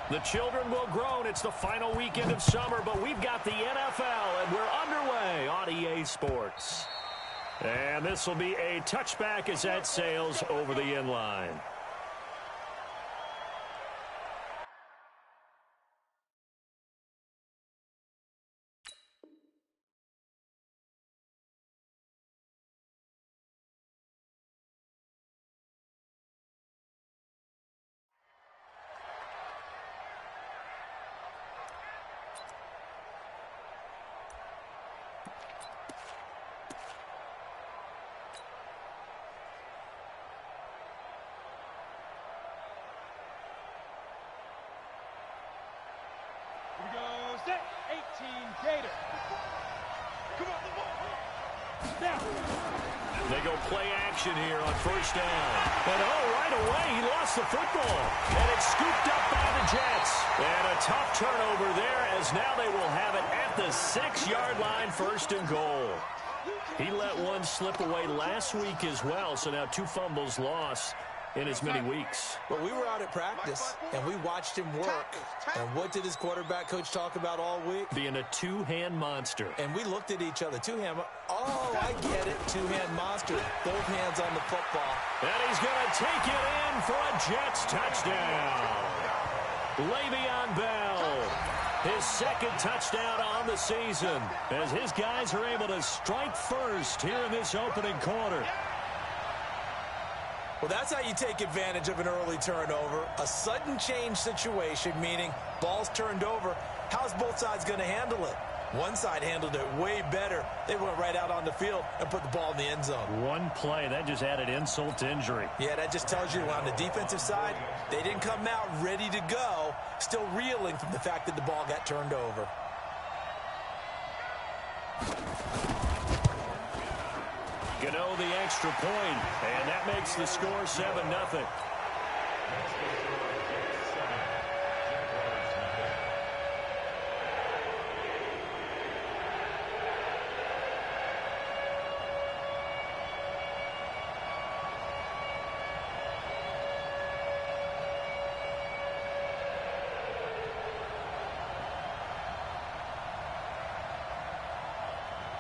The children will groan. It's the final weekend of summer, but we've got the NFL, and we're underway on EA Sports. And this will be a touchback as that sails over the end line. Set 18 Gator. Come on, the ball. Now. They go play action here on first down. And right away, he lost the football. And it's scooped up by the Jets. And a tough turnover there as now they will have it at the 6-yard line, first and goal. He let one slip away last week as well, so now 2 fumbles lost in as many weeks. Well, we were out at practice, and we watched him work. And what did his quarterback coach talk about all week? Being a two-hand monster. And we looked at each other. Two-hand. Oh, I get it. Two-hand monster. Both hands on the football. And he's going to take it in for a Jets touchdown. Le'Veon Bell, his second touchdown on the season, as his guys are able to strike first here in this opening quarter. Well, that's how you take advantage of an early turnover. A sudden change situation, meaning ball's turned over. How's both sides going to handle it? One side handled it way better. They went right out on the field and put the ball in the end zone. One play, that just added insult to injury. Yeah, that just tells you on the defensive side, they didn't come out ready to go, still reeling from the fact that the ball got turned over. Gano the extra point, and that makes the score 7-0.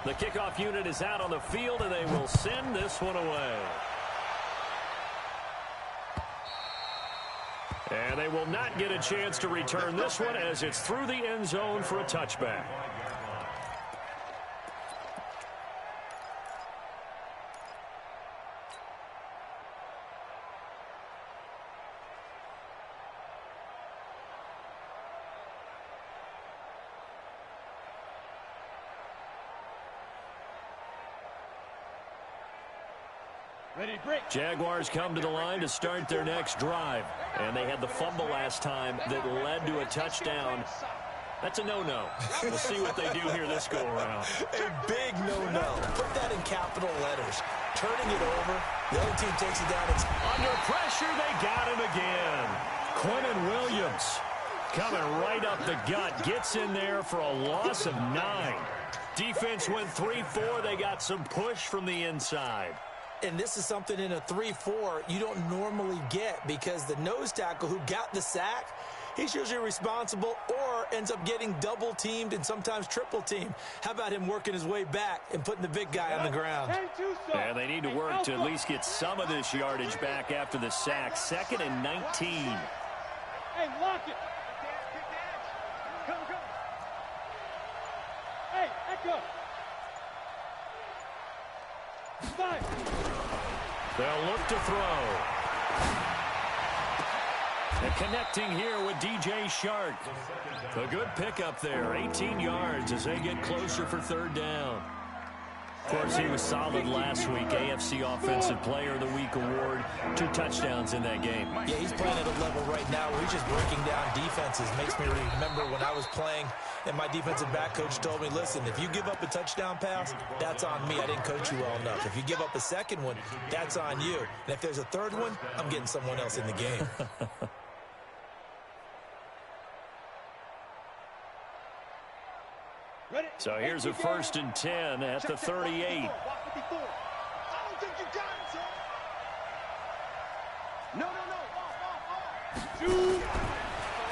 The kickoff unit is out on the field, and they will send this one away. And they will not get a chance to return this one as it's through the end zone for a touchback. Jaguars come to the line to start their next drive. And they had the fumble last time that led to a touchdown. That's a no-no. We'll see what they do here this go-around. A big no-no. Put that in capital letters. Turning it over, the other team takes it down. It's under pressure. They got him again. Quinnen Williams coming right up the gut. Gets in there for a loss of 9. Defense went 3-4. They got some push from the inside. And this is something in a 3-4 you don't normally get, because the nose tackle who got the sack, he's usually responsible or ends up getting double-teamed and sometimes triple-teamed. How about him working his way back and putting the big guy on the ground? And they need to work to at least get some of this yardage back after the sack. 2nd and 19. Hey, lock it. Come. Hey, echo. Fire. They'll look to throw. And connecting here with DJ Shark. A good pickup there. 18 yards as they get closer for 3rd down. Of course, he was solid last week. AFC Offensive Player of the Week award. 2 touchdowns in that game. Yeah, he's playing at a level right now where he's just breaking down defenses. Makes me remember when I was playing and my defensive back coach told me, listen, if you give up a touchdown pass, that's on me. I didn't coach you well enough. If you give up a second one, that's on you. And if there's a third one, I'm getting someone else in the game. So here's a 1st and 10 at the 38. I don't think you got it, son. No.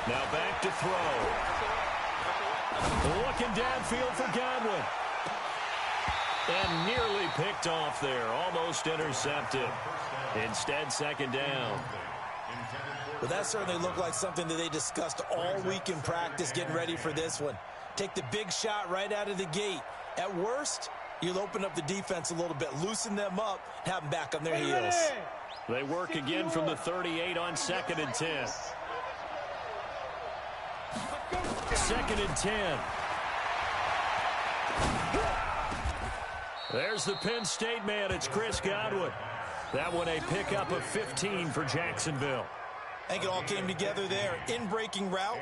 Now back to throw. Looking downfield for Godwin. And nearly picked off there. Almost intercepted. Instead, second down. Well, that certainly looked like something that they discussed all week in practice getting ready for this one. Take the big shot right out of the gate. At worst, you'll open up the defense a little bit, loosen them up, have them back on their heels. They work again from the 38 on 2nd and 10. 2nd and 10. There's the Penn State man. It's Chris Godwin. That one a pickup of 15 for Jacksonville. I think it all came together there. In-breaking route,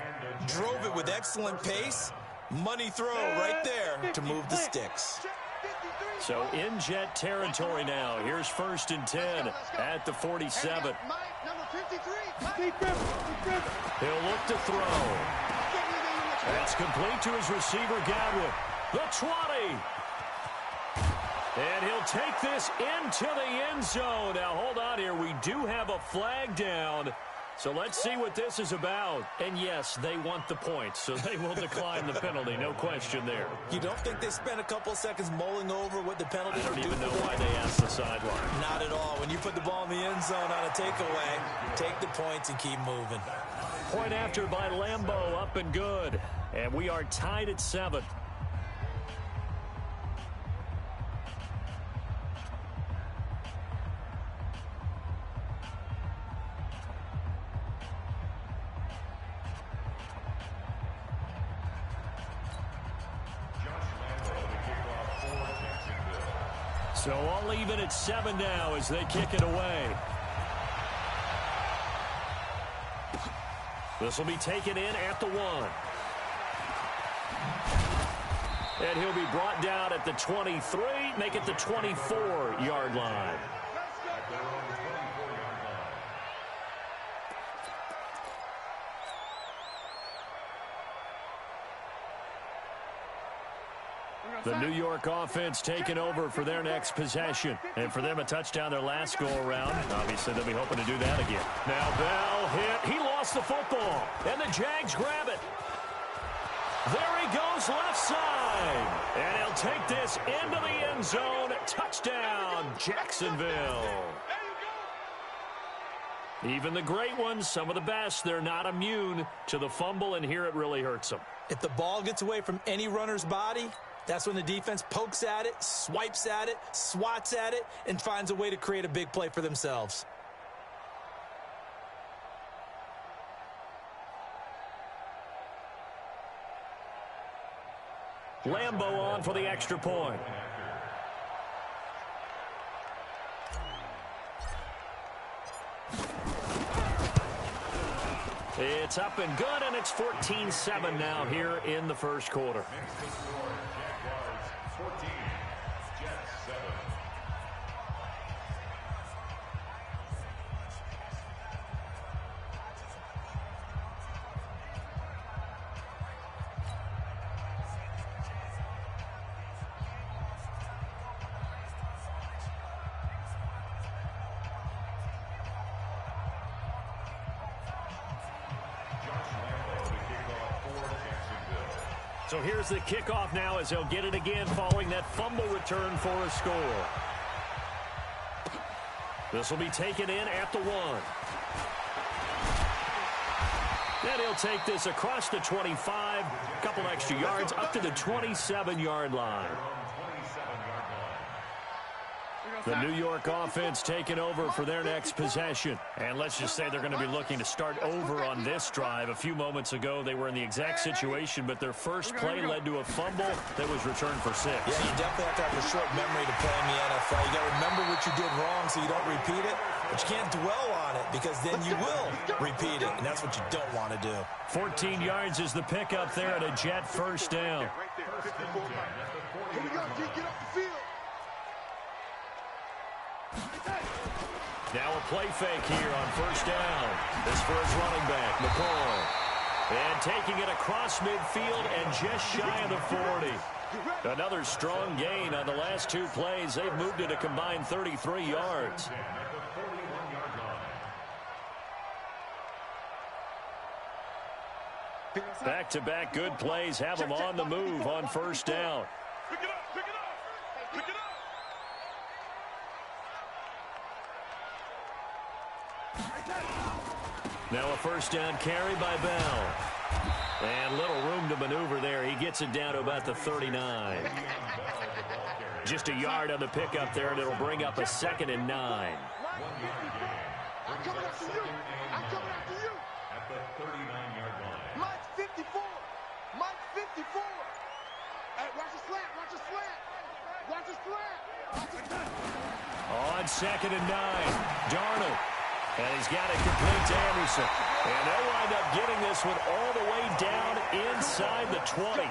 drove it with excellent pace. Money throw right there to move the sticks. So in jet territory now. Here's 1st and 10 at the 47. He'll look to throw. That's complete to his receiver, Godwin. The 20. And he'll take this into the end zone. Now, hold on here. We do have a flag down. So let's see what this is about. And, yes, they want the points, so they will decline the penalty. No question there. You don't think they spent a couple seconds mulling over what the penalty I don't would do? even know why they asked the sideline. Not at all. When you put the ball in the end zone on a takeaway, take the points and keep moving. Point after by Lambeau, up and good. And we are tied at 7. So all even at 7 now as they kick it away. This will be taken in at the 1. And he'll be brought down at the 23, make it the 24-yard line. The New York offense taking over for their next possession. And for them, a touchdown their last go-around. Obviously, they'll be hoping to do that again. Now Bell hit. He lost the football. And the Jags grab it. There he goes left side. And he'll take this into the end zone. Touchdown, Jacksonville. Even the great ones, some of the best, they're not immune to the fumble, and here it really hurts them. If the ball gets away from any runner's body, that's when the defense pokes at it, swipes at it, swats at it, and finds a way to create a big play for themselves. Lambeau on for the extra point. It's up and good, and it's 14-7 now here in the first quarter. So here's the kickoff now as they'll get it again following that fumble return for a score. This will be taken in at the 1. And he'll take this across the 25, a couple extra yards, up to the 27-yard line. The New York offense taking over for their next possession. And let's just say they're going to be looking to start over on this drive. A few moments ago, they were in the exact situation, but their first play led to a fumble that was returned for 6. Yeah, you definitely have to have a short memory to play in the NFL. You got to remember what you did wrong so you don't repeat it, but you can't dwell on it because then you will repeat it, and that's what you don't want to do. 14 yards is the pickup there at a Jet first down. Here we go, G, get off the field. Now a play fake here on first down. This for his running back, McCoy. And taking it across midfield and just shy of the 40. Another strong gain on the last 2 plays. They've moved it a combined 33 yards. Back-to-back good plays have them on the move on first down. Pick it up, pick it up, pick it up. Now a first down carry by Bell. And little room to maneuver there. He gets it down to about the 39. Just a yard on the pickup there, and it'll bring up a 2nd and 9. I'm coming after you. I'm coming after you. At the 39-yard line. Mike's 54. Mike's 54. Hey, watch the slant. Watch the slant. Watch the slant. Watch the slant. On 2nd and 9, Darnold. And he's got it complete to Anderson. And they'll wind up getting this one all the way down inside the 20.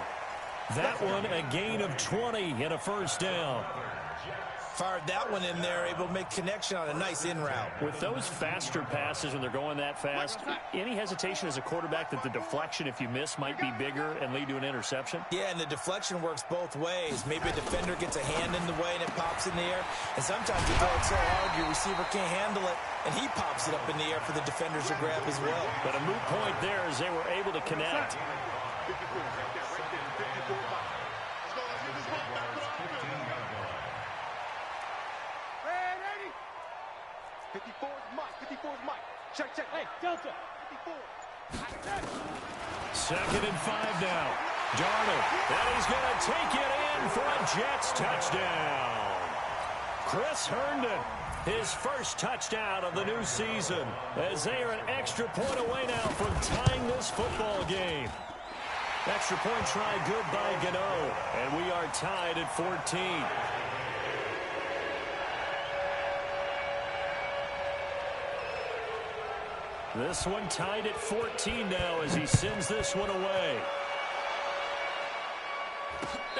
That one a gain of 20 and a first down. Fired that one in there, able to make connection on a nice in route. With those faster passes when they're going that fast, any hesitation as a quarterback that the deflection, if you miss, might be bigger and lead to an interception? Yeah, and the deflection works both ways. Maybe a defender gets a hand in the way and it pops in the air. And sometimes you throw it so hard your receiver can't handle it, and he pops it up in the air for the defenders to grab as well. But a moot point there as they were able to connect. 54's Mike. 54's Mike. Check, check. Hey, Delta. 54. 2nd and 5 now. Darnold. And he's going to take it in for a Jets touchdown. Chris Herndon, his first touchdown of the new season, as they are an extra point away now from tying this football game. Extra point try good by Gano, and we are tied at 14. This one tied at 14 now as he sends this one away.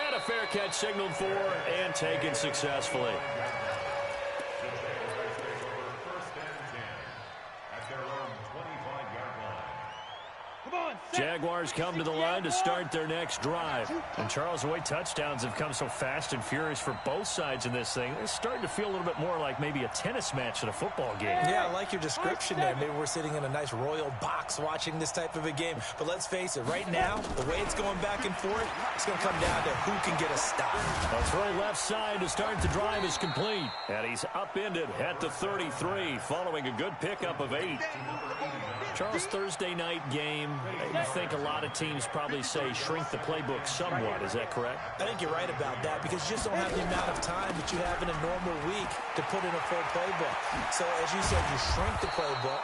And a fair catch signaled for and taken successfully. Jaguars come to the line to start their next drive. And Charles, the way touchdowns have come so fast and furious for both sides in this thing, it's starting to feel a little bit more like maybe a tennis match than a football game. Yeah, I like your description there. Maybe we're sitting in a nice royal box watching this type of a game. But let's face it, right now, the way it's going back and forth, it's going to come down to who can get a stop. A throw left side to start the drive is complete. And he's upended at the 33 following a good pickup of 8. Charles, Thursday night game, I think a lot of teams probably say shrink the playbook somewhat. Is that correct? I think you're right about that because you just don't have the amount of time that you have in a normal week to put in a full playbook. So as you said, you shrink the playbook,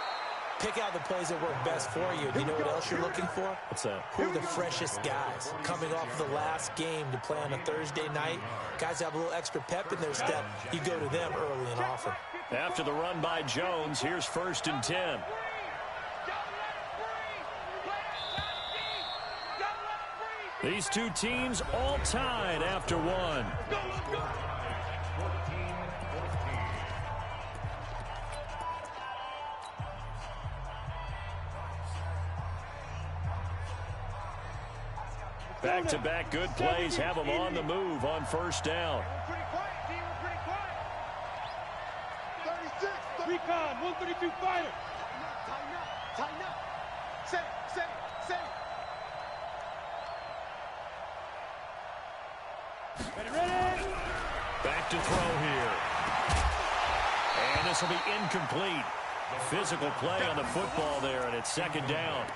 pick out the plays that work best for you. Do you know what else you're looking for? What's that? Who are the freshest guys coming off the last game to play on a Thursday night? Guys have a little extra pep in their step. You go to them early and often. After the run by Jones, here's 1st and 10. These two teams all tied after one. Back-to-back good plays have them on the move on first down. Pretty quiet, D. We're pretty quiet. 36. Recon, 132 fighter. Tighten up. Tighten up. Say. Ready. Back to throw here. And this will be incomplete. Physical play on the football there, and it's 2nd down.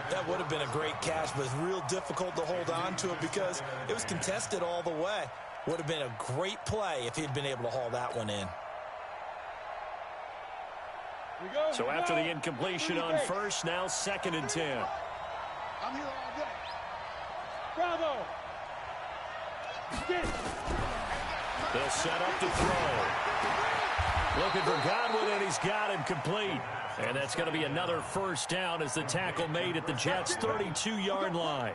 That would have been a great catch, but it's real difficult to hold on to it because it was contested all the way. Would have been a great play if he'd been able to haul that one in. So after the incompletion on first, now 2nd and 10. I'm here all day. Bravo. They'll set up to throw. Looking for Godwin, and he's got him complete. And that's going to be another first down as the tackle made at the Jets' 32-yard line.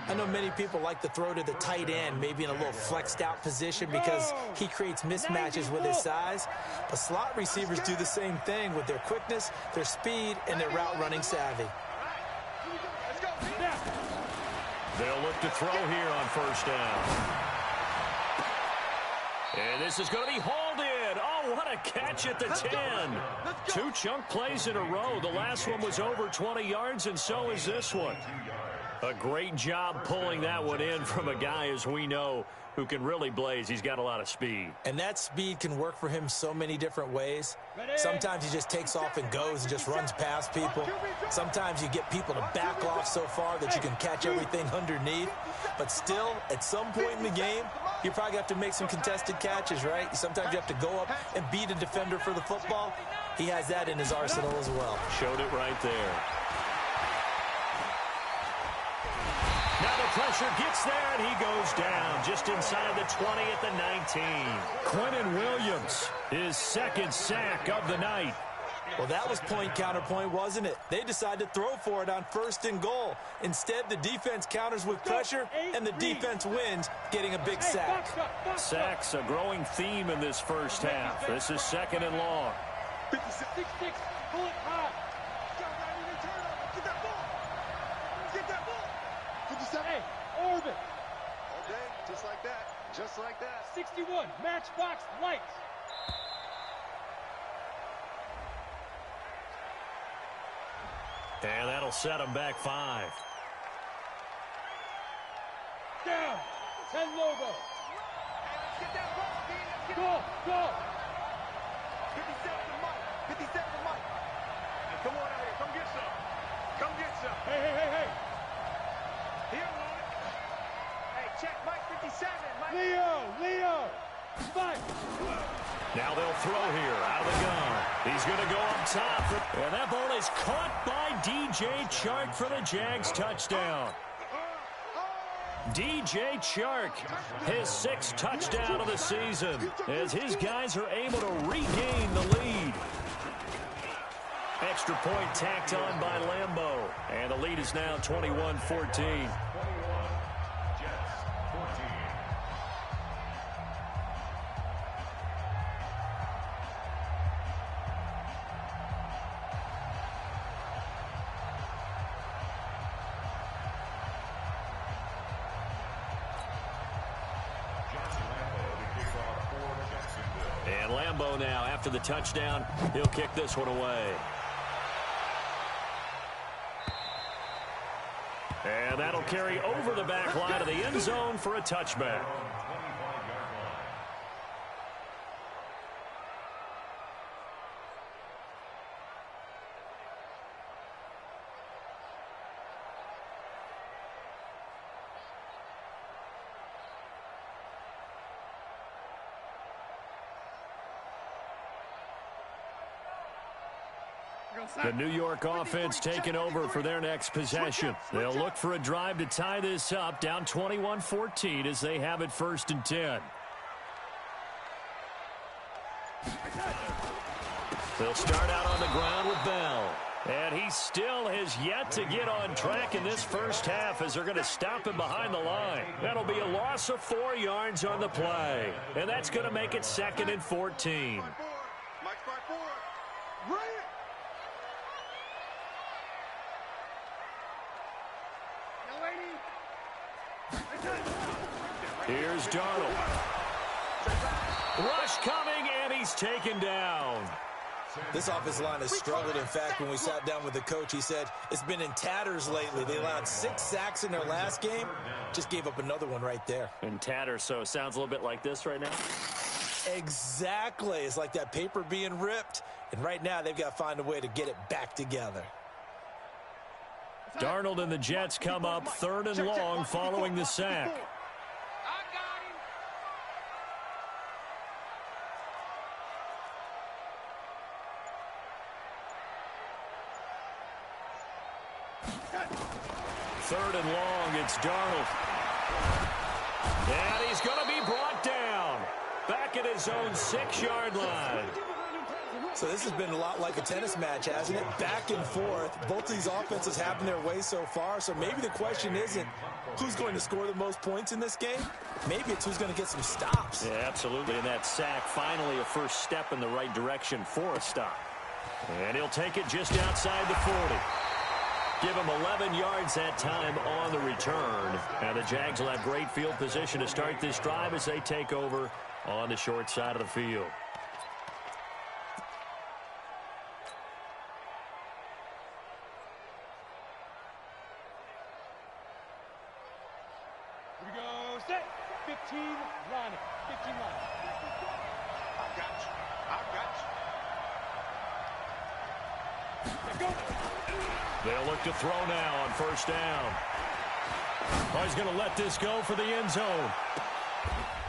I know many people like to throw to the tight end, maybe in a little flexed out position because he creates mismatches with his size. But slot receivers do the same thing with their quickness, their speed, and their route running savvy. They'll look to throw here on first down. And this is going to be hauled in. Oh, what a catch at the 10. 2 chunk plays in a row. The last one was over 20 yards, and so is this one. A great job pulling that one in from a guy, as we know, who can really blaze. He's got a lot of speed. And that speed can work for him so many different ways. Sometimes he just takes off and goes and just runs past people. Sometimes you get people to back off so far that you can catch everything underneath. But still, at some point in the game, you probably have to make some contested catches, right? Sometimes you have to go up and beat a defender for the football. He has that in his arsenal as well. Showed it right there. Now the pressure gets there, and he goes down just inside the 20 at the 19. Quentin Williams, his 2nd sack of the night. Well, that was point counterpoint, wasn't it? They decided to throw for it on 1st and goal. Instead, the defense counters with pressure, and the defense wins, getting a big sack. Sacks, a growing theme in this first half. This is 2nd and long. 6-6, pull it high. Get that ball. Get that ball. 57. Hey, orbit. Okay, just like that. Just like that. 61, matchbox lights. And that'll set him back 5. Down. 10 logo. Let's get that ball, man. Let's get Go, go. 57 to Mike. 57 to Mike. Hey, come on out here. Come get some. Come get some. Hey. Here, Lloyd. Hey, check Mike 57. Mike. Leo. Spike. Now they'll throw here out of the gun. He's going to go up top. And that ball is caught by DJ Chark for the Jags touchdown. DJ Chark, his 6th touchdown of the season, as his guys are able to regain the lead. Extra point tacked on by Lambeau. And the lead is now 21-14. And Lambeau now, after the touchdown, he'll kick this one away. And that'll carry over the back line of the end zone for a touchback. The New York offense taking over for their next possession. They'll look for a drive to tie this up, down 21-14 as they have it 1st and 10. They'll start out on the ground with Bell. And he still has yet to get on track in this first half as they're going to stop him behind the line. That'll be a loss of 4 yards on the play. And that's going to make it 2nd and 14. Mike's by 4. Run it. Here's Darnold. Rush coming, and he's taken down. This offensive line has struggled. In fact, when we sat down with the coach, he said it's been in tatters lately. They allowed 6 sacks in their last game. Just gave up another one right there. In tatters, so it sounds a little bit like this right now. Exactly. It's like that paper being ripped. And right now, they've got to find a way to get it back together. Darnold and the Jets come up 3rd and long following the sack. Third and long, it's Darnold. And he's going to be brought down. Back at his own 6-yard line. So this has been a lot like a tennis match, hasn't it? Back and forth. Both these offenses having their way so far. So maybe the question isn't who's going to score the most points in this game. Maybe it's who's going to get some stops. Yeah, absolutely. And that sack, finally a first step in the right direction for a stop. And he'll take it just outside the 40. Give him 11 yards that time on the return. And the Jags will have great field position to start this drive as they take over on the short side of the field. 15 line. 15 line. I got you. I got you. Now go. They'll look to throw now on first down. Oh, he's going to let this go for the end zone.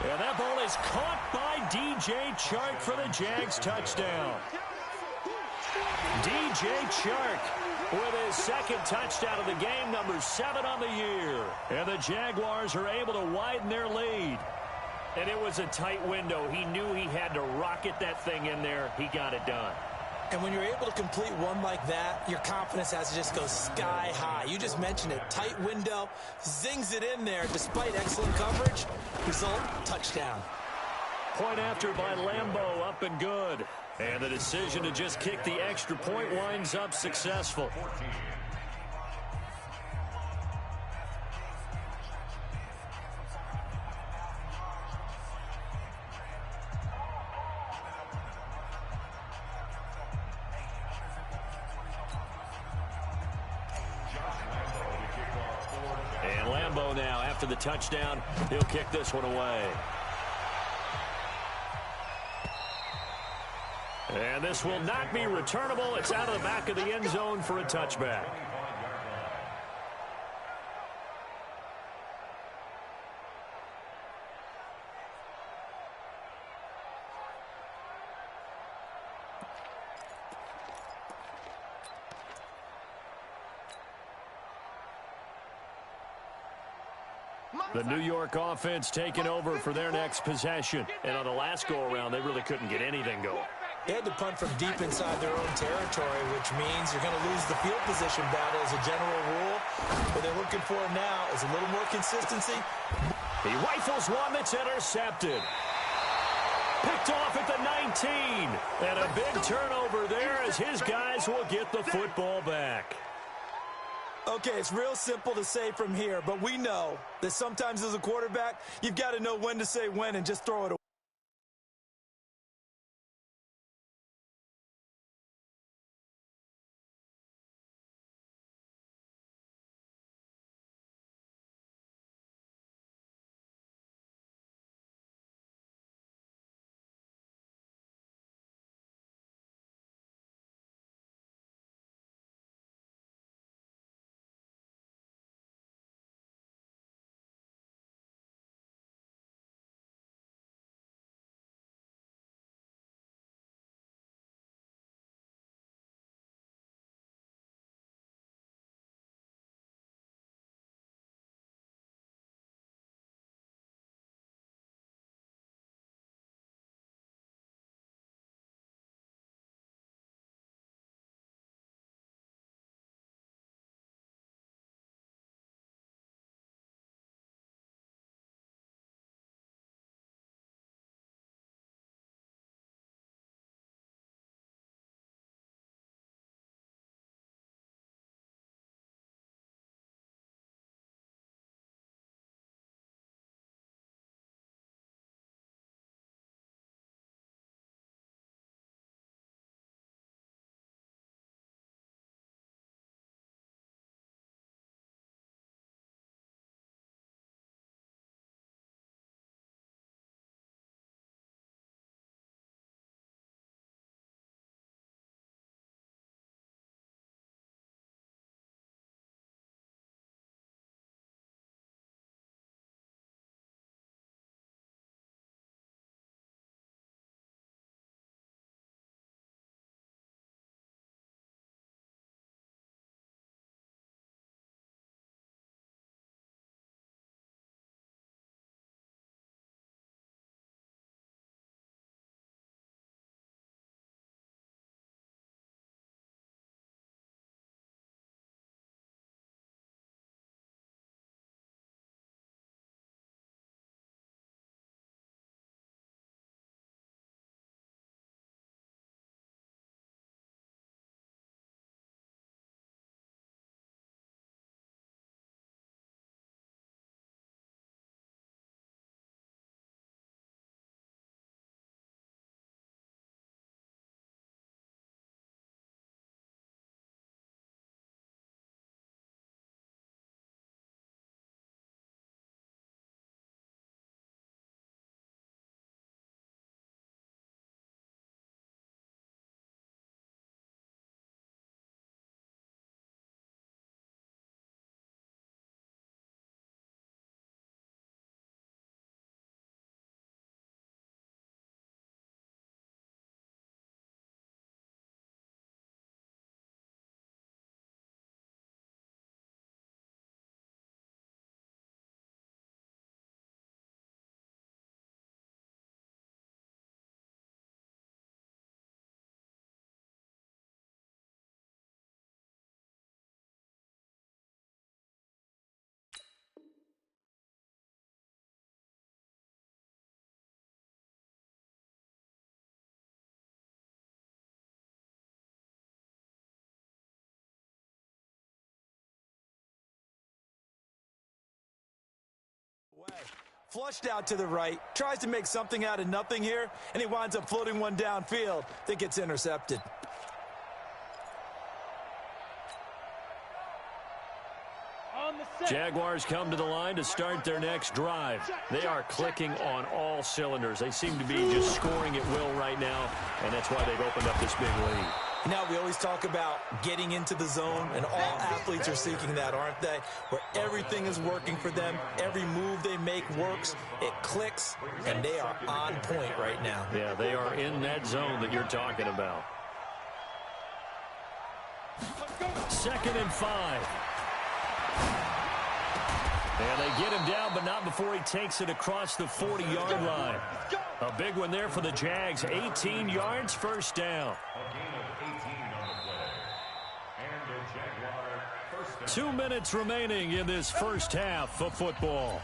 And that ball is caught by DJ Chark for the Jags touchdown. DJ Chark with his second touchdown of the game, number 7 on the year. And the Jaguars are able to widen their lead. And it was a tight window. He knew he had to rocket that thing in there. He got it done. And when you're able to complete one like that, your confidence has to just go sky high. You just mentioned it. Tight window, zings it in there despite excellent coverage. Result, touchdown. Point after by Lambeau, up and good. And the decision to just kick the extra point winds up successful. And Lambeau now, after the touchdown, he'll kick this one away. And this will not be returnable. It's out of the back of the end zone for a touchback. The New York offense taking over for their next possession. And on the last go-around, they really couldn't get anything going. They had to punt from deep inside their own territory, which means you're going to lose the field position battle as a general rule. What they're looking for now is a little more consistency. He rifles one that's intercepted. Picked off at the 19. And a big turnover there as his guys will get the football back. Okay, it's real simple to say from here, but we know that sometimes as a quarterback, you've got to know when to say when and just throw it away. flushed out to the right, tries to make something out of nothing here, and he winds up floating one downfield that gets intercepted. Jaguars come to the line to start their next drive. They are clicking on all cylinders. They seem to be just scoring at will right now, and that's why they've opened up this big lead. Now, we always talk about getting into the zone, and all athletes are seeking that, aren't they? Where everything is working for them, every move they make works, it clicks, and they are on point right now. Yeah, they are in that zone that you're talking about. 2nd and 5. And they get him down, but not before he takes it across the 40-yard line. A big one there for the Jags. 18 yards, first down. 2 minutes remaining in this first half of football.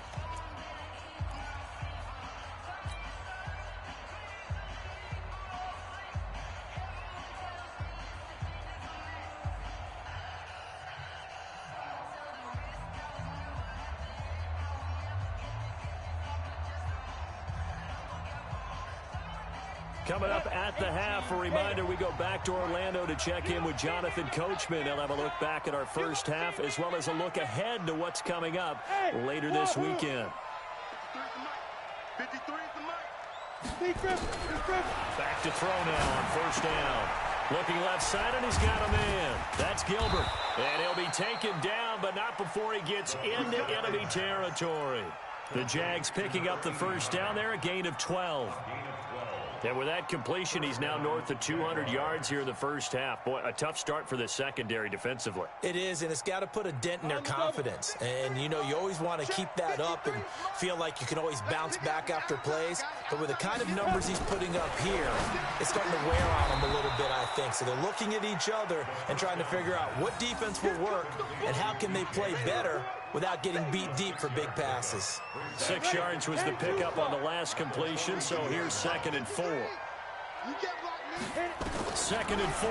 Coming up at the half, a reminder, we go back to Orlando to check in with Jonathan Coachman. They'll have a look back at our first half as well as a look ahead to what's coming up later this weekend. 53 is the mic. Back to throw now on first down. Looking left side, and he's got a man. That's Gilbert. And he'll be taken down, but not before he gets into enemy territory. The Jags picking up the first down there, a gain of 12. And with that completion, he's now north of 200 yards here in the first half. Boy, a tough start for the secondary defensively. It is, and it's got to put a dent in their confidence. And, you know, you always want to keep that up and feel like you can always bounce back after plays. But with the kind of numbers he's putting up here, it's starting to wear on them a little bit, I think. So they're looking at each other and trying to figure out what defense will work and how can they play better without getting beat deep for big passes. 6 yards was the pickup on the last completion, so here's 2nd and 4. 2nd and 4.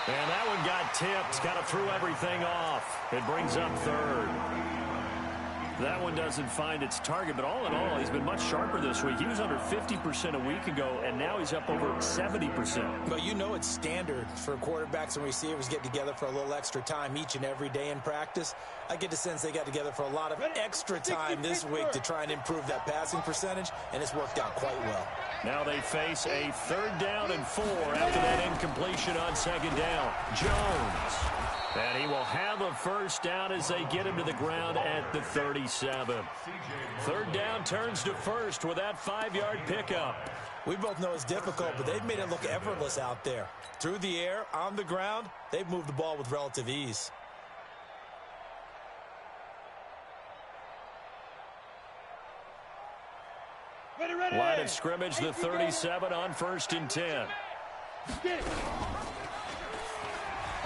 And that one got tipped, kind of threw everything off. It brings up 3rd. That one doesn't find its target, but all in all, he's been much sharper this week. He was under 50% a week ago, and now he's up over 70%. But you know it's standard for quarterbacks and receivers get together for a little extra time each and every day in practice. I get the sense they got together for a lot of extra time this week to try and improve that passing percentage, and it's worked out quite well. Now they face a 3rd down and 4 after that incompletion on 2nd down. Jones. And he will have a first down as they get him to the ground at the 37. 3rd down turns to 1st with that 5-yard pickup. We both know it's difficult, but they've made it look effortless out there. Through the air, on the ground, they've moved the ball with relative ease. Line of scrimmage, the 37 on 1st and 10.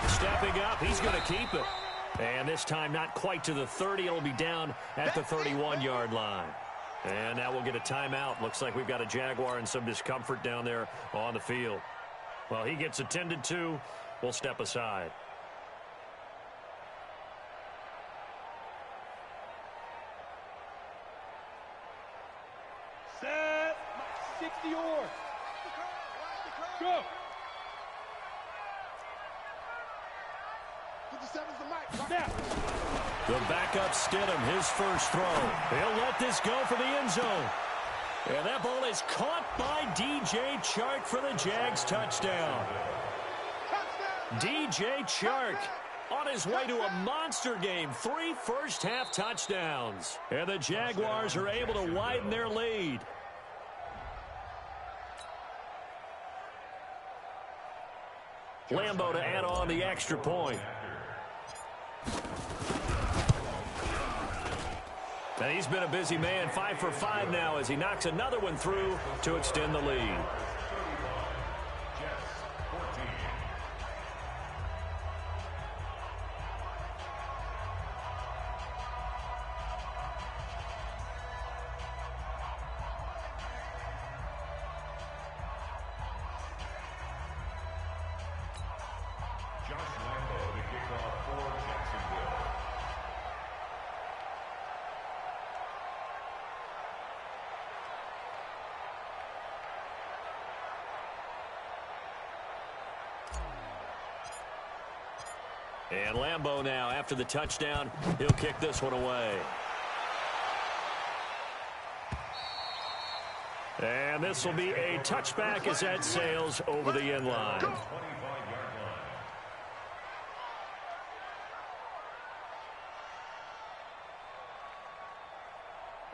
Stepping up, he's going to keep it. And this time not quite to the 30. It'll be down at the 31-yard line. And now we'll get a timeout. Looks like we've got a Jaguar in some discomfort down there on the field. Well, he gets attended to. We'll step aside. Set. 60 yours. Go. 57's the mic. Now. The backup Stidham, his first throw. He'll let this go for the end zone. And that ball is caught by DJ Chark for the Jags touchdown. DJ Chark on his way to a monster game. 3 first-half touchdowns. And the Jaguars are able to widen their lead. Lambo to add on the extra point. And he's been a busy man, 5 for 5 now as he knocks another one through to extend the lead. And Lambeau now, after the touchdown, he'll kick this one away. And this will be a touchback as that sails over the end line.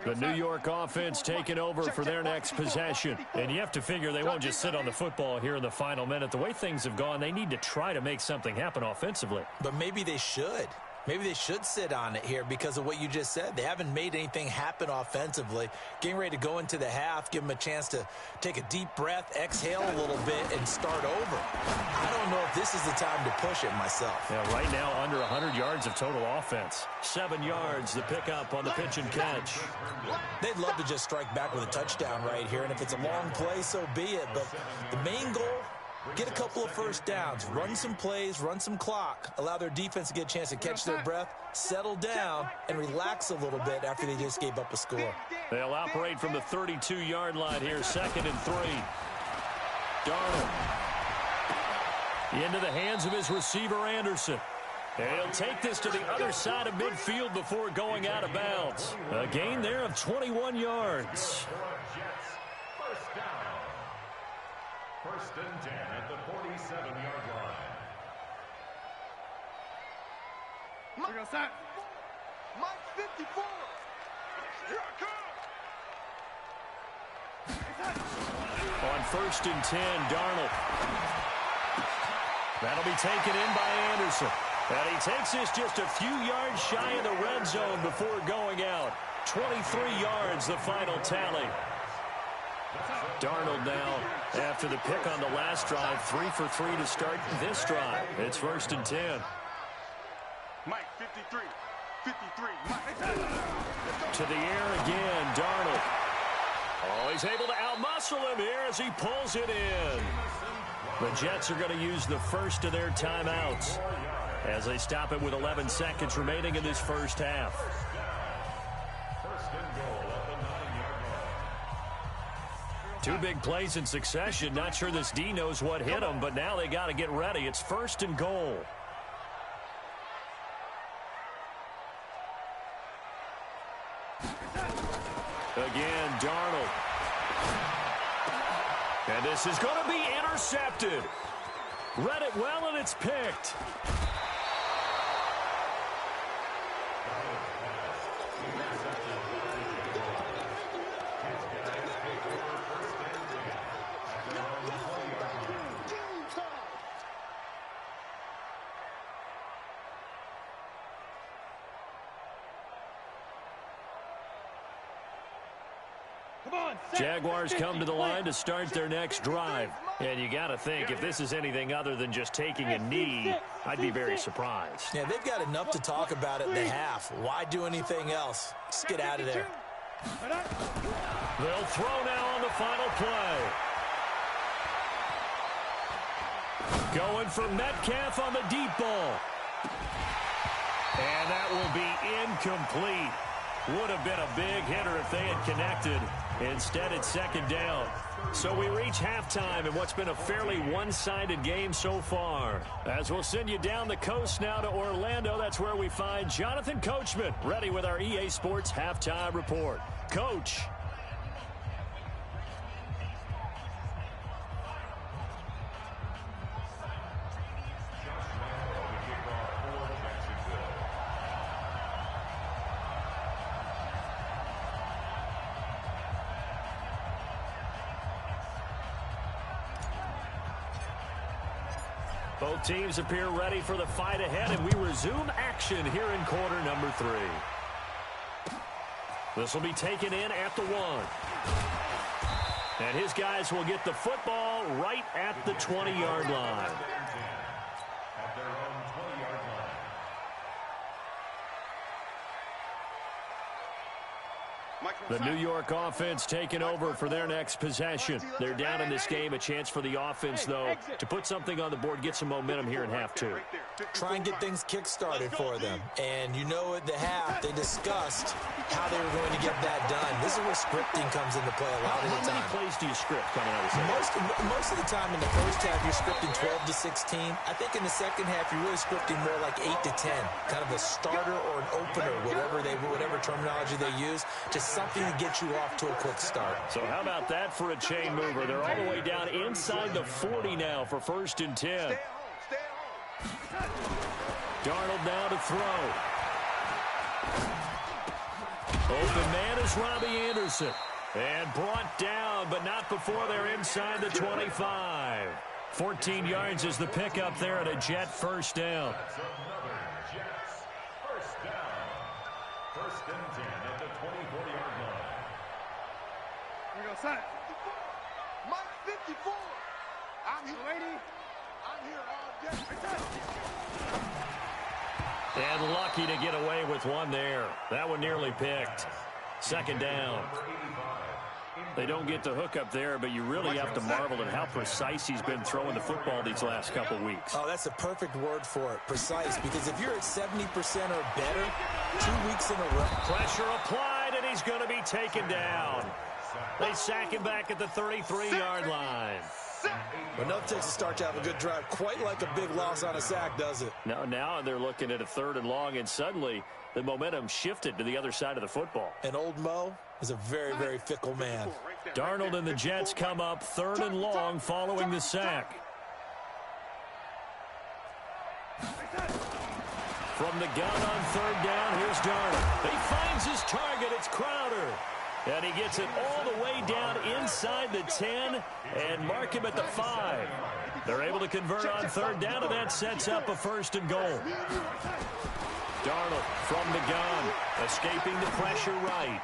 The New York offense taking over for their next possession. And you have to figure they won't just sit on the football here in the final minute. The way things have gone, they need to try to make something happen offensively. But maybe they should. Maybe they should sit on it here because of what you just said. They haven't made anything happen offensively. Getting ready to go into the half, give them a chance to take a deep breath, exhale a little bit, and start over. I don't know if this is the time to push it myself. Yeah, right now under 100 yards of total offense. 7 yards, the pickup on the pitch and catch. They'd love to just strike back with a touchdown right here, and if it's a long play, so be it. But the main goal, get a couple of first downs, run some plays, run some clock, allow their defense to get a chance to catch their breath, settle down, and relax a little bit after they just gave up a score. They'll operate from the 32-yard line here, 2nd and 3. Darnold into the hands of his receiver, Anderson. And he'll take this to the other side of midfield before going out of bounds. A gain there of 21 yards. First and 10 at the 47-yard line. Mike 54. Here I come. On 1st and 10, Darnold. That'll be taken in by Anderson. And he takes this just a few yards shy of the red zone before going out. 23 yards, the final tally. Darnold now, after the pick on the last drive, 3 for 3 to start this drive. It's 1st and 10. Mike 53. 53. Mike. To the air again, Darnold. Oh, he's able to outmuscle him here as he pulls it in. The Jets are going to use the first of their timeouts as they stop it with 11 seconds remaining in this first half. First and goal at the 9-yard line. 2 big plays in succession. Not sure this D knows what hit him, but now they got to get ready. It's 1st and goal. Again, Darnold. And this is going to be intercepted. Read it well, and it's picked. Jaguars come to the line to start their next drive. And you got to think, if this is anything other than just taking a knee, I'd be very surprised. Yeah, they've got enough to talk about in the half. Why do anything else? Just get out of there. They'll throw now on the final play. Going for Metcalf on the deep ball. And that will be incomplete. Would have been a big hitter if they had connected. Instead, it's 2nd down. So we reach halftime in what's been a fairly one-sided game so far. As we'll send you down the coast now to Orlando, that's where we find Jonathan Coachman, ready with our EA Sports Halftime Report. Coach. Both teams appear ready for the fight ahead, and we resume action here in quarter number 3. This will be taken in at the 1. And his guys will get the football right at the 20-yard line. At their own 20-yard line. The New York offense taking over for their next possession. They're down in this game. A chance for the offense, though, to put something on the board, get some momentum here in half 2. try and get things kick-started for them. And you know at the half, they discussed how they were going to get that done. This is where scripting comes into play a lot of the time. How many plays do you script coming out of the Most of the time in the first half, you're scripting 12 to 16. I think in the second half, you're really scripting more like 8 to 10. Kind of a starter or an opener, whatever terminology they use, just something to get you off to a quick start. So how about that for a chain mover? They're all the way down inside the 40 now for 1st and 10. Darnold now to throw. Open man is Robbie Anderson. And brought down, but not before they're inside the 25. 14 yards is the pickup there at a Jet first down. That's another Jets first down. 1st and 10 at the 24-yard line. We go set. Mike 54. I'm here. I'm here all day. And lucky to get away with one there. That one nearly picked. 2nd down. They don't get the hook up there, but you really have to marvel at how precise he's been throwing the football these last couple weeks. Oh, that's a perfect word for it, precise, because if you're at 70% or better 2 weeks in a row. Pressure applied, and he's going to be taken down. They sack him back at the 33-yard line. But enough takes to start to have a good drive. Quite like a big loss on a sack, does it? Now they're looking at a 3rd and long, and suddenly the momentum shifted to the other side of the football. And old Mo is a very, very fickle man. Darnold and the Jets come up 3rd and long following the sack. From the gun on 3rd down, here's Darnold. He finds his target. It's Crowder. And he gets it all the way down inside the 10 and mark him at the 5. They're able to convert on 3rd down, and that sets up a 1st and goal. Darnold from the gun, escaping the pressure right.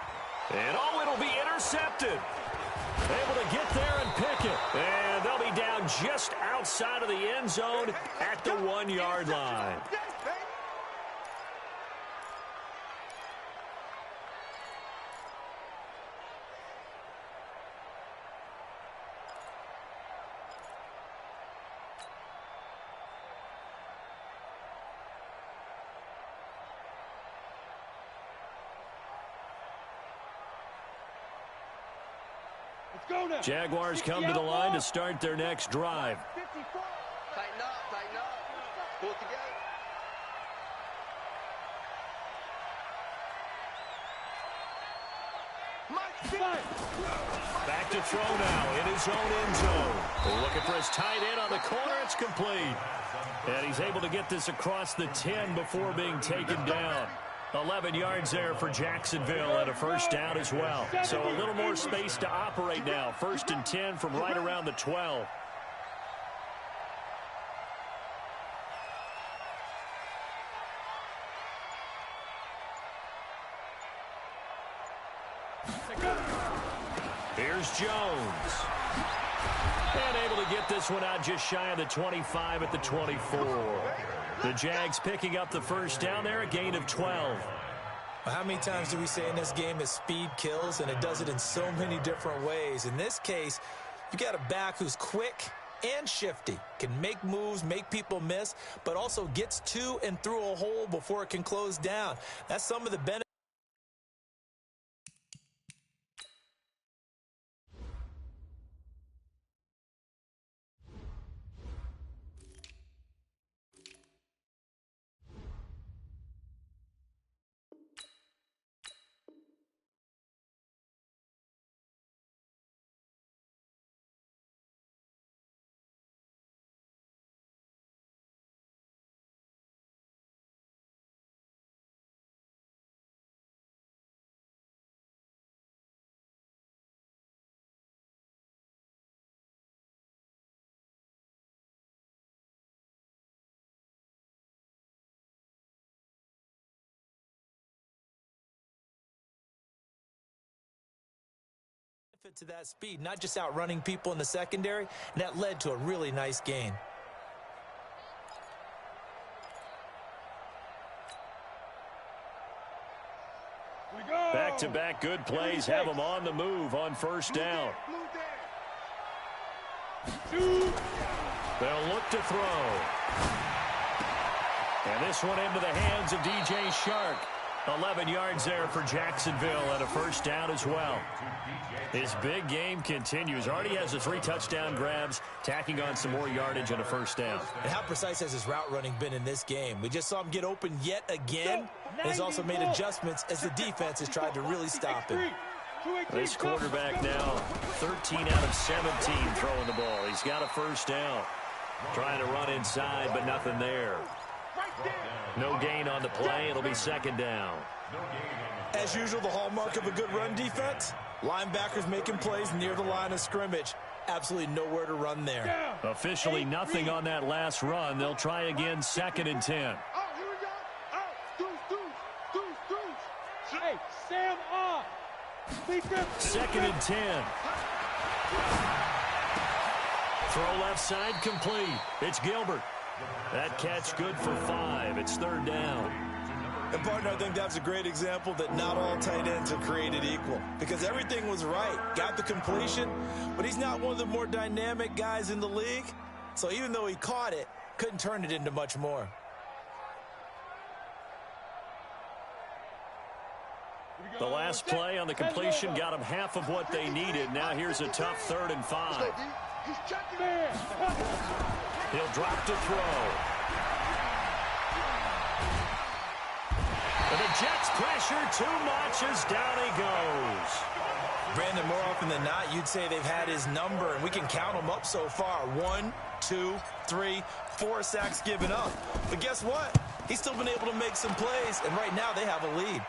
And it'll be intercepted. Able to get there and pick it. And they'll be down just outside of the end zone at the 1-yard line. Jaguars come to the line to start their next drive. Tighten up. Pull it together. Back to throw now in his own end zone. They're looking for his tight end on the corner. It's complete. And he's able to get this across the 10 before being taken down. 11 yards there for Jacksonville and a 1st down as well. So a little more space to operate now. 1st and 10 from right around the 12. Here's Jones. And able to get this one out just shy of the 25 at the 24. The Jags picking up the 1st down there, a gain of 12. How many times do we say in this game that speed kills, and it does it in so many different ways? In this case, you got a back who's quick and shifty, can make moves, make people miss, but also gets to and through a hole before it can close down. That's some of the benefits. To that speed, not just outrunning people in the secondary, and that led to a really nice gain. Back-to-back good plays have them on the move on 1st down. They'll look to throw. And this one into the hands of DJ Shark. 11 yards there for Jacksonville and a first down as well. His big game continues. Already has the 3 touchdown grabs, tacking on some more yardage and a first down. And how precise has his route running been in this game? We just saw him get open yet again. And he's also made adjustments as the defense has tried to really stop him. This quarterback now 13 out of 17 throwing the ball. He's got a first down. Trying to run inside, but nothing there. No gain on the play. It'll be second down. As usual, the hallmark of a good run defense, linebackers making plays near the line of scrimmage. Absolutely nowhere to run there. Officially nothing on that last run. They'll try again, 2nd and 10. Oh, here we go. Oh, deuce. Hey, Sam off. 2nd and 10. Throw left side complete. It's Gilbert. That catch good for 5. It's 3rd down. And, partner, I think that's a great example that not all tight ends are created equal. Because everything was right. Got the completion, but he's not one of the more dynamic guys in the league. So even though he caught it, couldn't turn it into much more. The last play on the completion got him half of what they needed. Now here's a tough 3rd and 5. He's checking in. He'll drop to throw. And the Jets pressure too much as down he goes. Brandon, more often than not, you'd say they've had his number, and we can count them up so far. 1, 2, 3, 4 sacks given up. But guess what? He's still been able to make some plays, and right now they have a lead.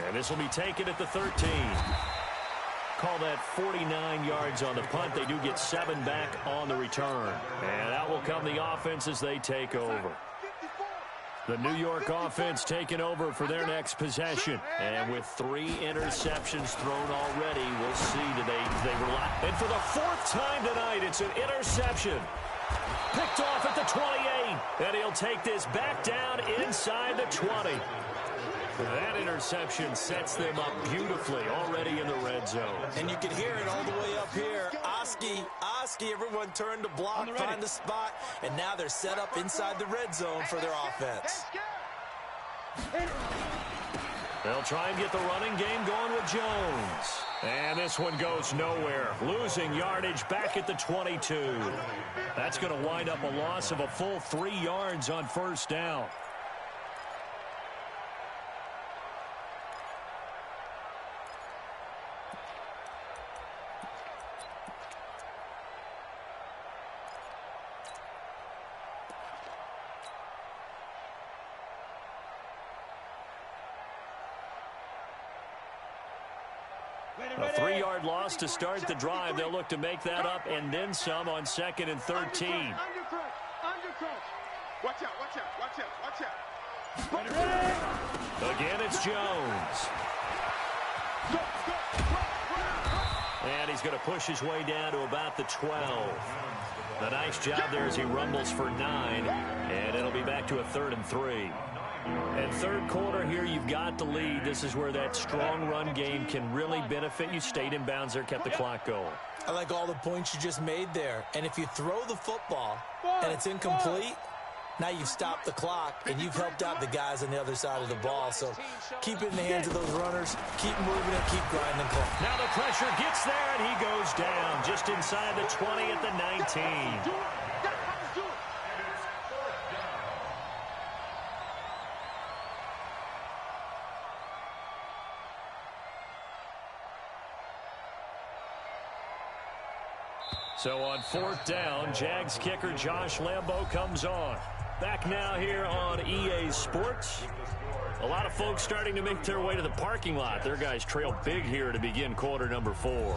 And this will be taken at the 13. Call that 49 yards on the punt. They do get 7 back on the return. And that will come the offense as they take over. The New York offense taking over for their next possession. And with 3 interceptions thrown already, we'll see today they rely. And for the 4th time tonight, it's an interception. Picked off at the 28. And he'll take this back down inside the 20. That interception sets them up beautifully already in the red zone. And you can hear it all the way up here. Oski, everyone turned to block, find the spot, and now they're set up inside the red zone for their offense. They'll try and get the running game going with Jones. And this one goes nowhere. Losing yardage back at the 22. That's going to wind up a loss of a full 3 yards on first down. A 3-yard loss to start the drive. They'll look to make that up and then some on 2nd and 13. Undercut. Watch out. Again, it's Jones. And he's going to push his way down to about the 12. A nice job there as he rumbles for 9. And it'll be back to a 3rd and 3. And 3rd quarter here, you've got the lead. This is where that strong run game can really benefit you. Stayed in bounds there, kept the clock going. I like all the points you just made there. And if you throw the football and it's incomplete, now you've stopped the clock and you've helped out the guys on the other side of the ball. So keep it in the hands of those runners. Keep moving and keep grinding. Now the pressure gets there and he goes down just inside the 20 at the 19. So on 4th down, Jags kicker Josh Lambo comes on. Back now here on EA Sports. A lot of folks starting to make their way to the parking lot. Their guys trail big here to begin quarter number 4.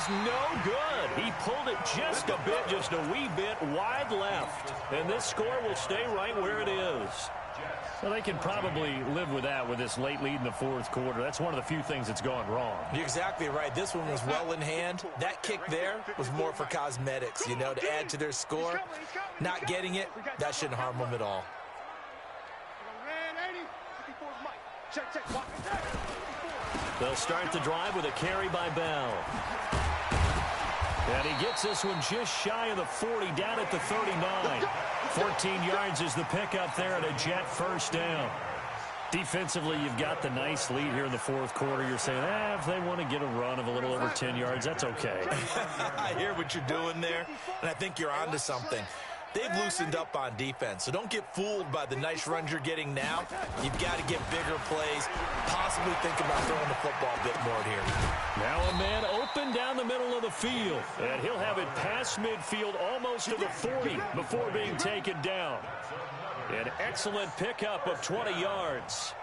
No good. He pulled it just a bit, just a wee bit wide left. And this score will stay right where it is. Well, they can probably live with that with this late lead in the 4th quarter. That's one of the few things that's gone wrong. You're exactly right. This one was well in hand. That kick there was more for cosmetics, you know, to add to their score. Not getting it, that shouldn't harm them at all. Check. Walk. They'll start the drive with a carry by Bell. And he gets this one just shy of the 40, down at the 39. 14 yards is the pickup there at a Jet first down. Defensively, you've got the nice lead here in the fourth quarter. You're saying, if they want to get a run of a little over 10 yards, that's okay. I hear what you're doing there, and I think you're onto something. They've loosened up on defense, so don't get fooled by the nice runs you're getting now. You've got to get bigger plays, possibly think about throwing the football a bit more here. Now a man open down the middle of the field, and he'll have it past midfield almost to the 40 before being taken down. An excellent pickup of 20 yards.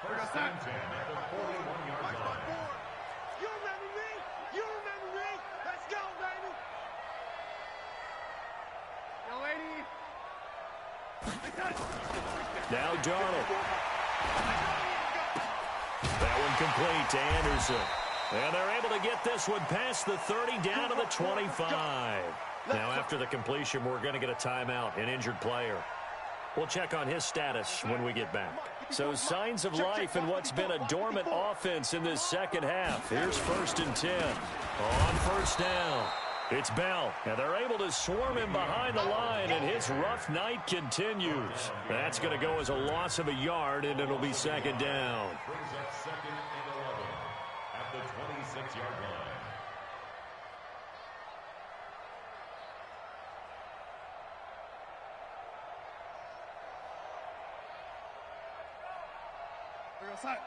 First and 10 at the 41-yard line. You remember me? You remember me? Let's go, baby. Young lady. Now Darnold. That one complete to Anderson. And they're able to get this one past the 30 down to the 25. Now after the completion, we're going to get a timeout, an injured player. We'll check on his status when we get back. So signs of life in what's been a dormant offense in this second half. Here's 1st and 10. On first down, it's Bell. And they're able to swarm him behind the line, and his rough night continues. That's going to go as a loss of a yard, and it'll be second down. Brings up 2nd and 11 at the 26-yard line. We're going to set.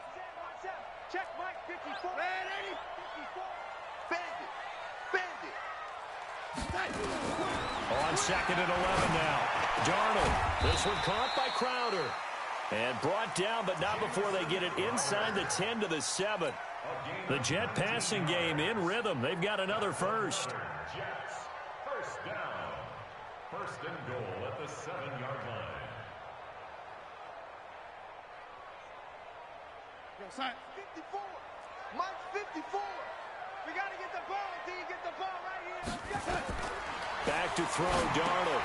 Check, Mike. 54. Ready? 54. Bend it. On 2nd and 11 now. Darnold. This one caught by Crowder. And brought down, but not before they get it inside the 10 to the 7. The Jet passing game in rhythm. They've got another first. Jets, first down. 1st and goal at the 7-yard line. Go set. 54. Mike, 54. We got to get the ball, D. Get the ball right here. Back to throw, Darnold.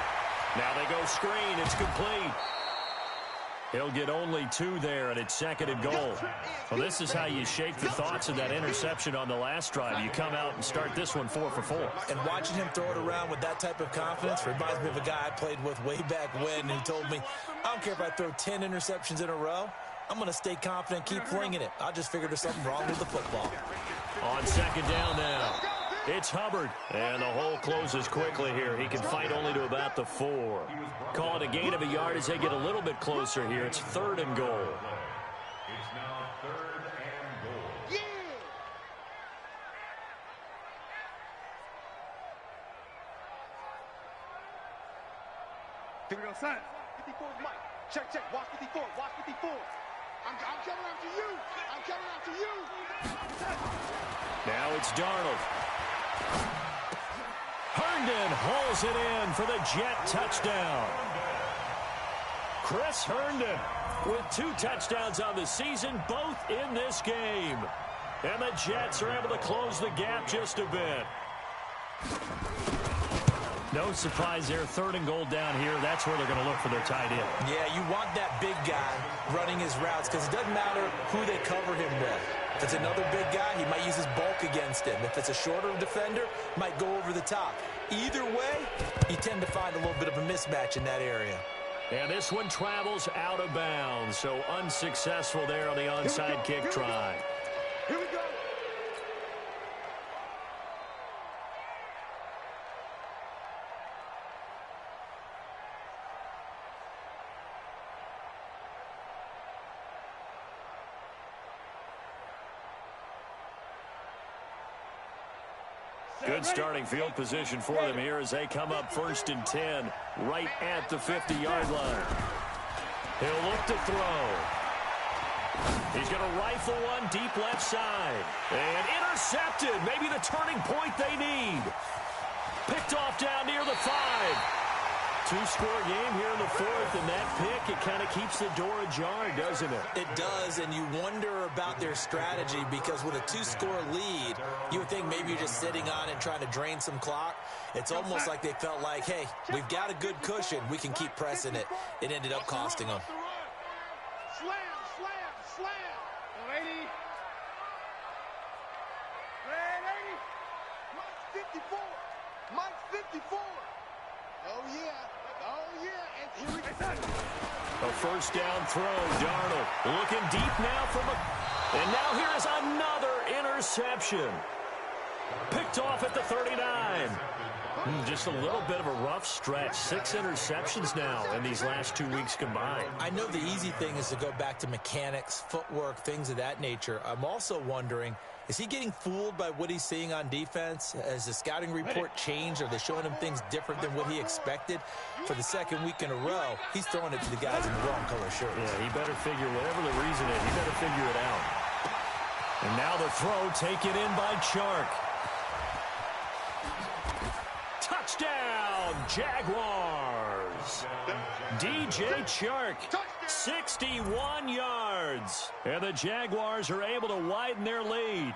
Now they go screen. It's complete. He'll get only 2 there, and it's 2nd and goal. Well, this is how you shake the thoughts of that interception on the last drive. You come out and start this one 4 for 4. And watching him throw it around with that type of confidence reminds me of a guy I played with way back when who told me, I don't care if I throw 10 interceptions in a row. I'm going to stay confident, keep flinging it. I just figured there's something wrong with the football. On 2nd down now, it's Hubbard. And the hole closes quickly here. He can fight only to about the 4. Call it a gain of a yard as they get a little bit closer here. It's 3rd and goal. It's now 3rd and goal. Yeah. We're going to set. 54 is Mike. Check. Watch 54. Watch 54. I'm coming after you. I'm coming after you. Now it's Darnold. Herndon hauls it in for the Jet touchdown. Chris Herndon with 2 touchdowns on the season, both in this game. And the Jets are able to close the gap just a bit. No surprise there. 3rd and goal down here. That's where they're going to look for their tight end. Yeah, you want that big guy running his routes because it doesn't matter who they cover him with. If it's another big guy, he might use his bulk against him. If it's a shorter defender, might go over the top. Either way, you tend to find a little bit of a mismatch in that area. And this one travels out of bounds, so unsuccessful there on the onside kick try. Here we go. Good starting field position for them here as they come up 1st and 10 right at the 50-yard line. He'll look to throw. He's going to rifle one deep left side. And intercepted. Maybe the turning point they need. Picked off down near the 5. 2-score game here in the 4th, and that pick, it kind of keeps the door ajar, doesn't it? It does, and you wonder about their strategy because with a 2-score lead, you would think maybe you're just sitting on it trying to drain some clock. It's almost like they felt like, hey, we've got a good cushion. We can keep pressing it. It ended up costing them. Slam. 54. Oh, yeah. Oh, yeah. And here we go. A first down throw. Darnold looking deep now from a... And now here is another interception. Picked off at the 39. Just a little bit of a rough stretch. 6 interceptions now in these last 2 weeks combined. I know the easy thing is to go back to mechanics, footwork, things of that nature. I'm also wondering, is he getting fooled by what he's seeing on defense? Has the scouting report changed? Are they showing him things different than what he expected? For the second week in a row, he's throwing it to the guys in the wrong color shirts. Yeah, he better figure, whatever the reason is, he better figure it out. And now the throw taken in by Chark. Touchdown, Jaguars. DJ Chark, 61 yards. And the Jaguars are able to widen their lead.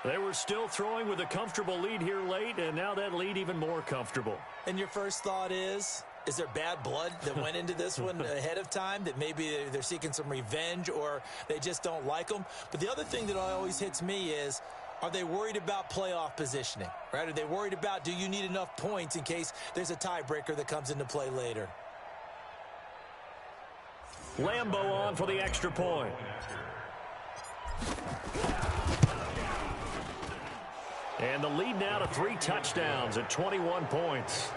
They were still throwing with a comfortable lead here late, and now that lead even more comfortable. And your first thought is there bad blood that went into this one ahead of time, that maybe they're seeking some revenge or they just don't like them? But the other thing that always hits me is, are they worried about playoff positioning, right? Are they worried about, do you need enough points in case there's a tiebreaker that comes into play later? Lambeau on for the extra point. And the lead now to 3 touchdowns at 21 points.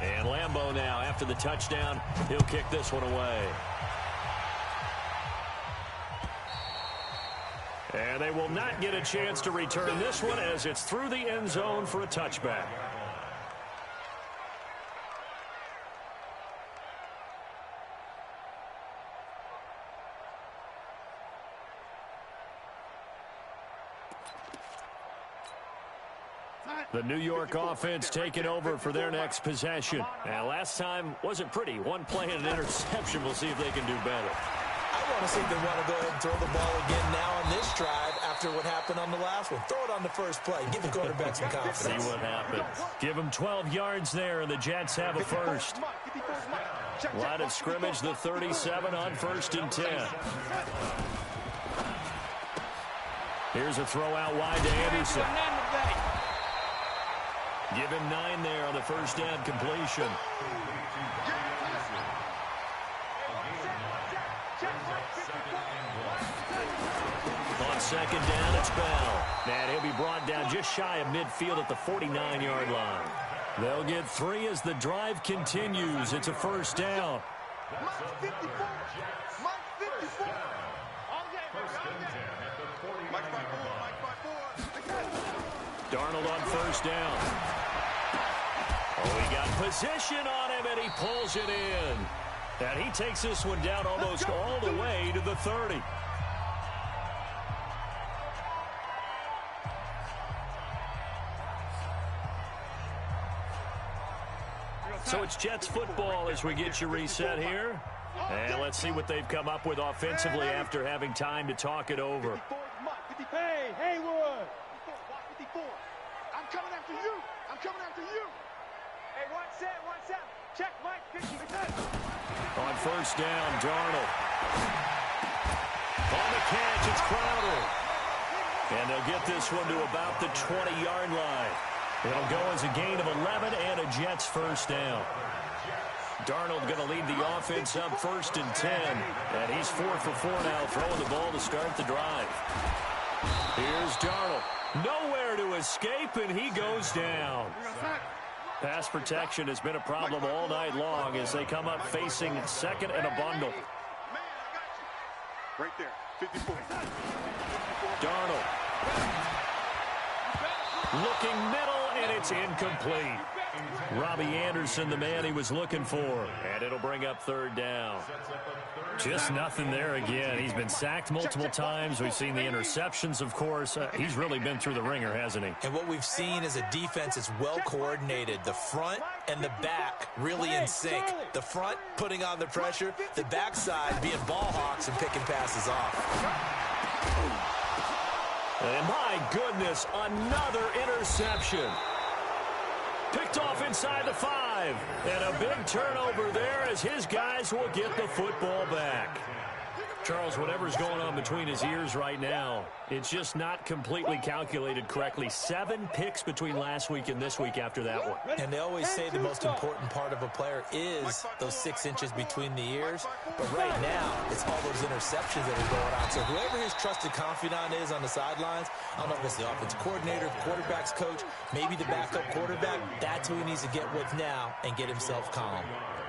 And Lambeau now, after the touchdown, he'll kick this one away. And they will not get a chance to return this one as it's through the end zone for a touchback. The New York offense taking over for their next possession. And last time wasn't pretty. One play and an interception. We'll see if they can do better. I want to see if they want to go ahead and throw the ball again now on this drive after what happened on the last one. Throw it on the first play. Give the quarterback some confidence. See what happens. Give them 12 yards there, and the Jets have a first. Line of scrimmage, the 37 on 1st and 10. Here's a throw out wide to Anderson. Give him 9 there on the first down completion. On second down, it's Bell. And he'll be brought down just shy of midfield at the 49-yard line. They'll get 3 as the drive continues. It's a first down. Darnold on first down. Oh, he got position on him, and he pulls it in. And he takes this one down almost all the way to the 30. So it's Jets football as we get you reset here. And let's see what they've come up with offensively after having time to talk it over. Hey, Haywood. 54. I'm coming after you. I'm coming after you. Hey, one set. Check, Mike. 50. On first down, Darnold. On the catch, it's Crowder. And they'll get this one to about the 20-yard line. It'll go as a gain of 11 and a Jets first down. Darnold going to lead the offense up 1st and 10. And he's 4 for 4 now, throwing the ball to start the drive. Here's Darnold. Nowhere to escape, and he goes down. Pass protection has been a problem all night long as they come up facing second and a bundle. Man, I got you. Right there, 54. Darnold. Looking middle, and it's incomplete. Robbie Anderson, the man he was looking for. And it'll bring up third down. Just nothing there again. He's been sacked multiple times. We've seen the interceptions, of course. He's really been through the ringer, hasn't he? And what we've seen is a defense that's well coordinated. The front and the back really in sync. The front putting on the pressure. The backside being ball hawks and picking passes off. And my goodness, another interception. Picked off inside the 5. And a big turnover there as his guys will get the football back. Charles, whatever's going on between his ears right now, it's just not completely calculated correctly. 7 picks between last week and this week after that one. And they always say the most important part of a player is those 6 inches between the ears. But right now, it's all those interceptions that are going on. So whoever his trusted confidant is on the sidelines, I don't know if it's the offensive coordinator, the quarterback's coach, maybe the backup quarterback, that's who he needs to get with now and get himself calm.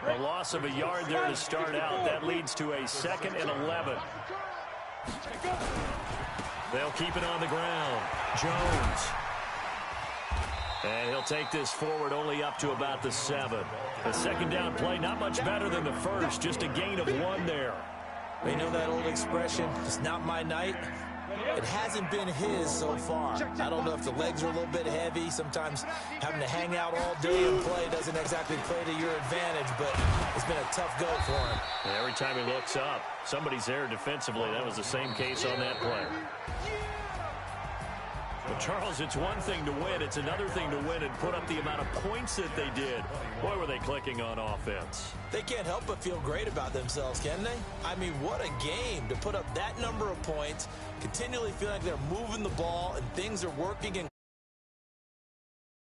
A loss of a yard there to start out. That leads to a 2nd and 11. They'll keep it on the ground. Jones. And he'll take this forward only up to about the 7. The second down play, not much better than the first. Just a gain of 1 there. You know that old expression, it's not my night? It hasn't been his so far. I don't know if the legs are a little bit heavy. Sometimes having to hang out all day and play doesn't exactly play to your advantage, but it's been a tough go for him. And every time he looks up, somebody's there defensively. That was the same case on that play. But Charles, it's one thing to win. It's another thing to win and put up the amount of points that they did. Boy, were they clicking on offense. They can't help but feel great about themselves, can they? I mean, what a game to put up that number of points, continually feeling like they're moving the ball and things are working. And